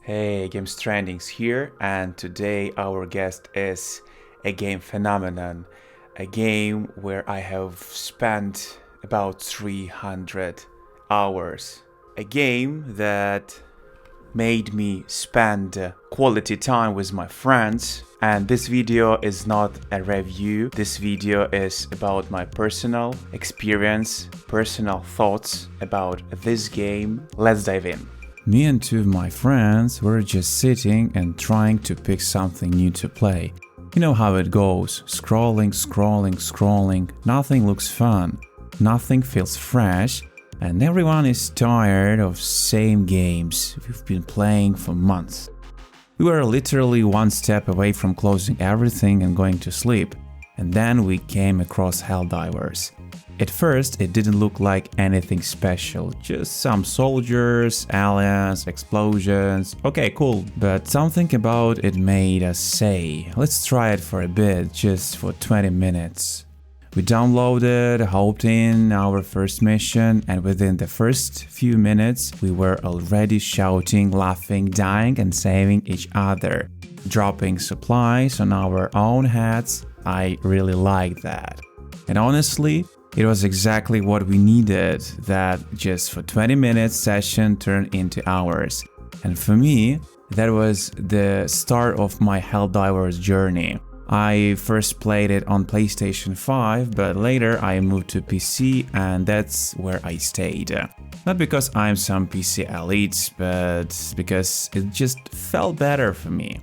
Hey, Game Stranding's here, and today our guest is a game phenomenon, a game where I have spent about 300 hours, a game that made me spend quality time with my friends. And this video is not a review, this video is about my personal experience, personal thoughts about this game. Let's dive in. Me and two of my friends were just sitting and trying to pick something new to play. You know how it goes, scrolling, nothing looks fun, nothing feels fresh, and everyone is tired of same games we've been playing for months. We were literally one step away from closing everything and going to sleep, and then we came across Helldivers. At first, it didn't look like anything special, just some soldiers, aliens, explosions. Okay, cool. But something about it made us say, let's try it for a bit, just for 20 minutes. We downloaded, hopped in our first mission, and within the first few minutes, we were already shouting, laughing, dying, and saving each other, dropping supplies on our own heads. I really liked that. And honestly, it was exactly what we needed, that just for 20 minutes session turned into hours. And for me, that was the start of my Helldivers journey. I first played it on PlayStation 5, but later I moved to PC and that's where I stayed. Not because I'm some PC elite, but because it just felt better for me.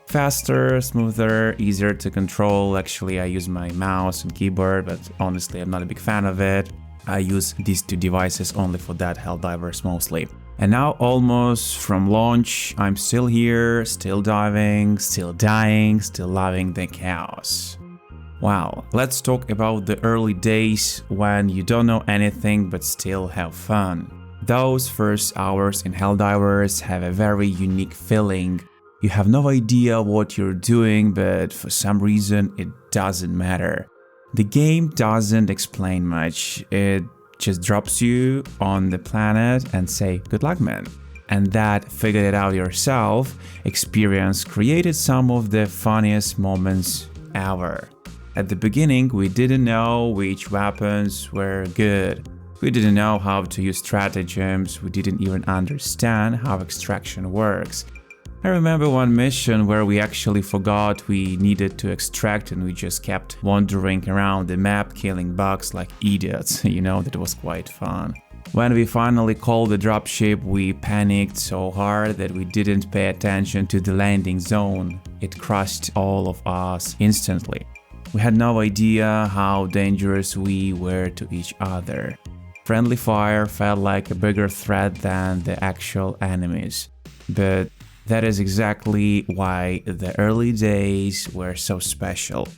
Faster, smoother, easier to control. Actually, I use my mouse and keyboard, but honestly, I'm not a big fan of it. I use these two devices only for that, Helldivers mostly. And now, almost from launch, I'm still here, still diving, still dying, still loving the chaos. Wow, let's talk about the early days when you don't know anything but still have fun. Those first hours in Helldivers have a very unique feeling. You have no idea what you're doing, but for some reason it doesn't matter. The game doesn't explain much, it just drops you on the planet and say, good luck man. And that figure it out yourself experience created some of the funniest moments ever. At the beginning, we didn't know which weapons were good. We didn't know how to use stratagems, we didn't even understand how extraction works. I remember one mission where we actually forgot we needed to extract and we just kept wandering around the map killing bugs like idiots. That was quite fun. When we finally called the dropship, we panicked so hard that we didn't pay attention to the landing zone. It crushed all of us instantly. We had no idea how dangerous we were to each other. Friendly fire felt like a bigger threat than the actual enemies. But that is exactly why the early days were so special.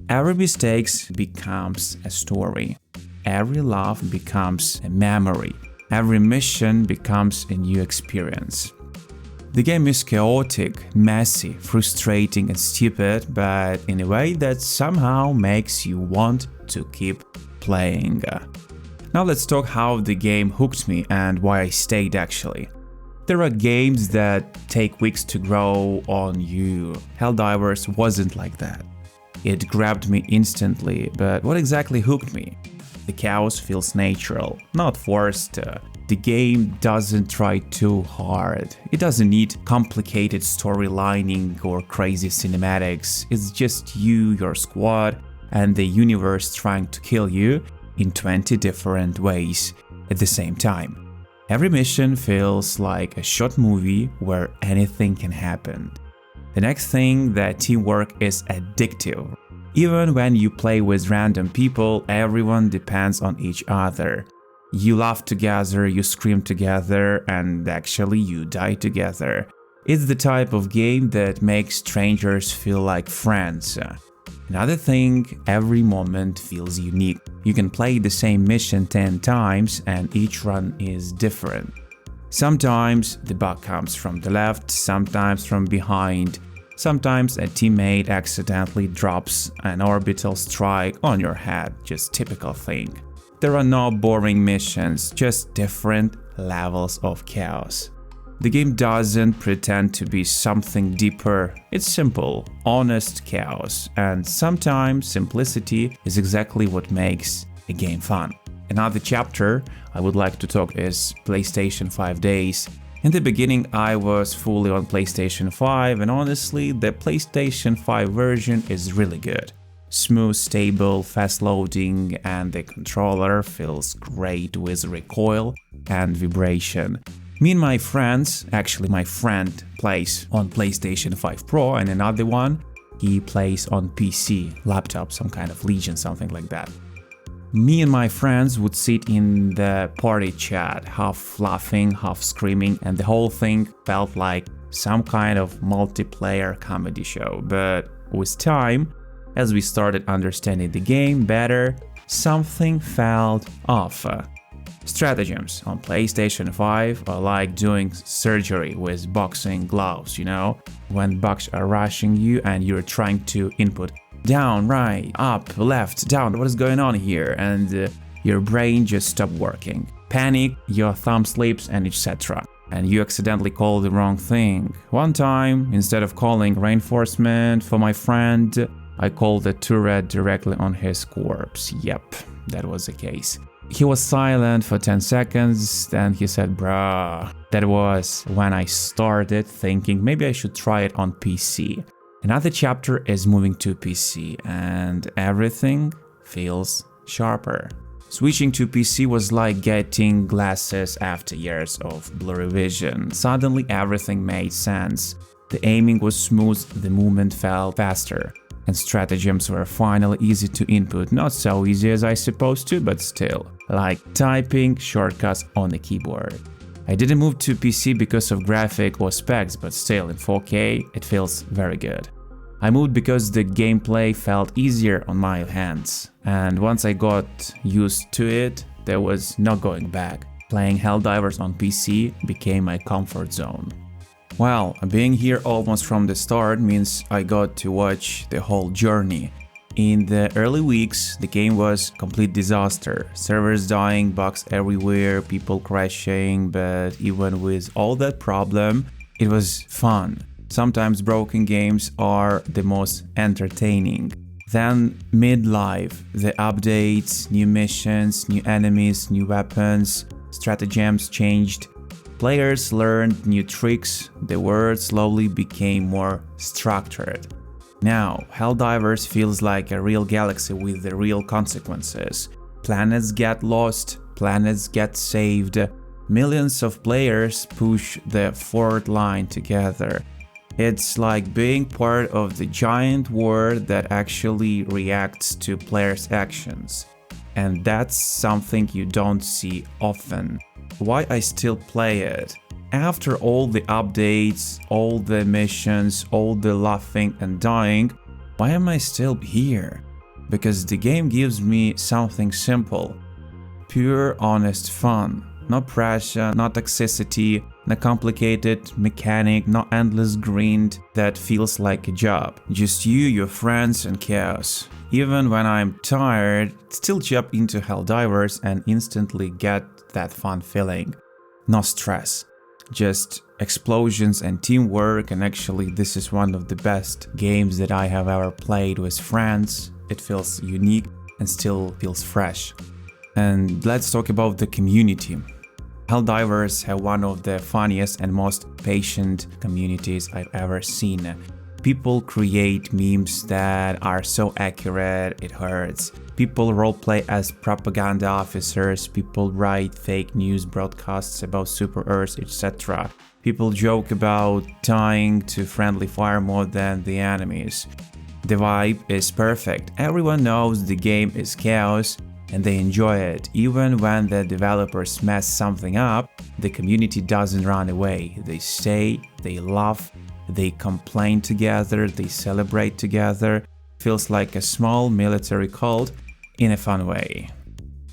Every mistake becomes a story. Every laugh becomes a memory. Every mission becomes a new experience. The game is chaotic, messy, frustrating and stupid, but in a way that somehow makes you want to keep playing. Now let's talk how the game hooked me and why I stayed actually. There are games that take weeks to grow on you. Helldivers wasn't like that. It grabbed me instantly, but what exactly hooked me? The chaos feels natural, not forced. The game doesn't try too hard. It doesn't need complicated storylining or crazy cinematics. It's just you, your squad, and the universe trying to kill you in 20 different ways at the same time. Every mission feels like a short movie where anything can happen. The next thing, that teamwork is addictive. Even when you play with random people, everyone depends on each other. You laugh together, you scream together, and actually you die together. It's the type of game that makes strangers feel like friends. Another thing, every moment feels unique. You can play the same mission 10 times and each run is different. Sometimes the bug comes from the left, sometimes from behind. Sometimes a teammate accidentally drops an orbital strike on your head, just typical thing. There are no boring missions, just different levels of chaos. The game doesn't pretend to be something deeper. It's simple, honest chaos, and sometimes simplicity is exactly what makes a game fun. Another chapter I would like to talk is PlayStation 5 days. In the beginning I was fully on PlayStation 5, and honestly the PlayStation 5 version is really good. Smooth, stable, fast loading, and the controller feels great with recoil and vibration. Me and my friends, actually my friend plays on PlayStation 5 Pro, and another one, he plays on PC, laptop, some kind of Legion, something like that. Me and my friends would sit in the party chat, half laughing, half screaming, and the whole thing felt like some kind of multiplayer comedy show. But with time, as we started understanding the game better, something felt off. Stratagems on PlayStation 5 are like doing surgery with boxing gloves, when bugs are rushing you and you're trying to input down, right, up, left, down, what is going on here, and your brain just stopped working. Panic, your thumb slips, and etc. And you accidentally call the wrong thing. One time, instead of calling reinforcement for my friend, I called the turret directly on his corpse. Yep, that was the case. He was silent for 10 seconds, then he said, bruh. That was when I started thinking maybe I should try it on PC. Another chapter is moving to PC, and everything feels sharper. Switching to PC was like getting glasses after years of blurry vision. Suddenly everything made sense. The aiming was smooth, the movement felt faster. And stratagems were finally easy to input, not so easy as I supposed to, but still, like typing shortcuts on the keyboard. I didn't move to PC because of graphic or specs, but still, in 4K, it feels very good. I moved because the gameplay felt easier on my hands, and once I got used to it, there was no going back. Playing Helldivers on PC became my comfort zone. Well, being here almost from the start means I got to watch the whole journey. In the early weeks, the game was a complete disaster. Servers dying, bugs everywhere, people crashing, but even with all that problem, it was fun. Sometimes broken games are the most entertaining. Then midlife, the updates, new missions, new enemies, new weapons, stratagems changed. Players learned new tricks, the world slowly became more structured. Now, Helldivers feels like a real galaxy with the real consequences. Planets get lost, planets get saved, millions of players push the forward line together. It's like being part of the giant world that actually reacts to players' actions. And that's something you don't see often. Why I still play it? After all the updates, all the missions, all the laughing and dying, why am I still here? Because the game gives me something simple. Pure, honest fun. No pressure, no toxicity, no complicated mechanic, no endless grind that feels like a job. Just you, your friends, and chaos. Even when I'm tired, still jump into Helldivers and instantly get that fun feeling. No stress, just explosions and teamwork, and actually this is one of the best games that I have ever played with friends. It feels unique and still feels fresh. And let's talk about the community. Helldivers have one of the funniest and most patient communities I've ever seen. People create memes that are so accurate, it hurts. People roleplay as propaganda officers, people write fake news broadcasts about super Earths, etc. People joke about dying to friendly fire more than the enemies. The vibe is perfect, everyone knows the game is chaos and they enjoy it. Even when the developers mess something up, the community doesn't run away. They stay, they laugh, they complain together, they celebrate together. Feels like a small military cult in a fun way.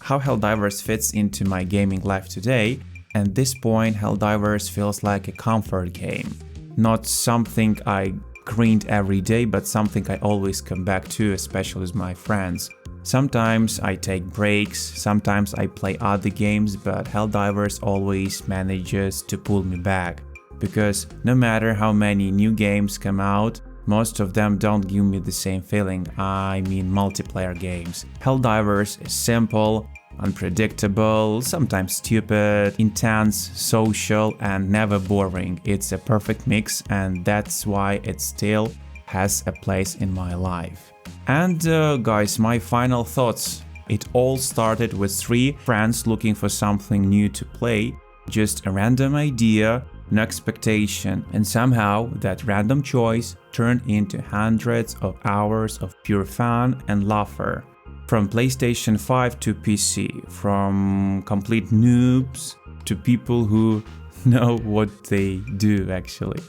How Helldivers fits into my gaming life today? At this point, Helldivers feels like a comfort game. Not something I grind every day, but something I always come back to, especially with my friends. Sometimes I take breaks, sometimes I play other games, but Helldivers always manages to pull me back. because no matter how many new games come out, most of them don't give me the same feeling. I mean multiplayer games. Helldivers is simple, unpredictable, sometimes stupid, intense, social, and never boring. It's a perfect mix, and that's why it still has a place in my life. And guys, my final thoughts. It all started with 3 friends looking for something new to play, just a random idea, no expectation, and somehow that random choice turned into hundreds of hours of pure fun and laughter. From PlayStation 5 to PC, from complete noobs to people who know what they do actually.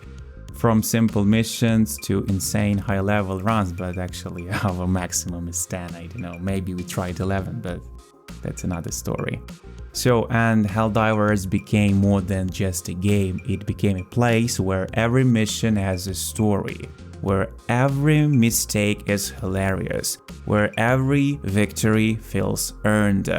From simple missions to insane high-level runs, but actually our maximum is 10, I don't know, maybe we tried 11, but that's another story. So, and Helldivers became more than just a game, it became a place where every mission has a story, where every mistake is hilarious, where every victory feels earned.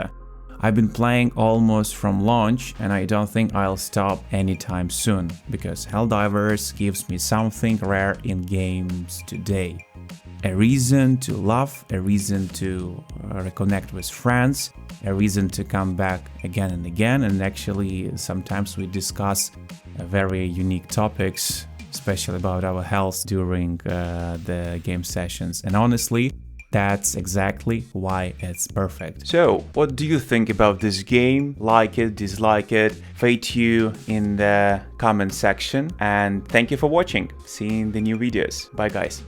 I've been playing almost from launch, and I don't think I'll stop anytime soon, because Helldivers gives me something rare in games today. A reason to laugh, a reason to reconnect with friends, a reason to come back again and again, and actually sometimes we discuss very unique topics, especially about our health during the game sessions, and honestly, that's exactly why it's perfect. So, what do you think about this game? Like it, dislike it? Rate you in the comment section, and thank you for watching. See you in the new videos. Bye guys.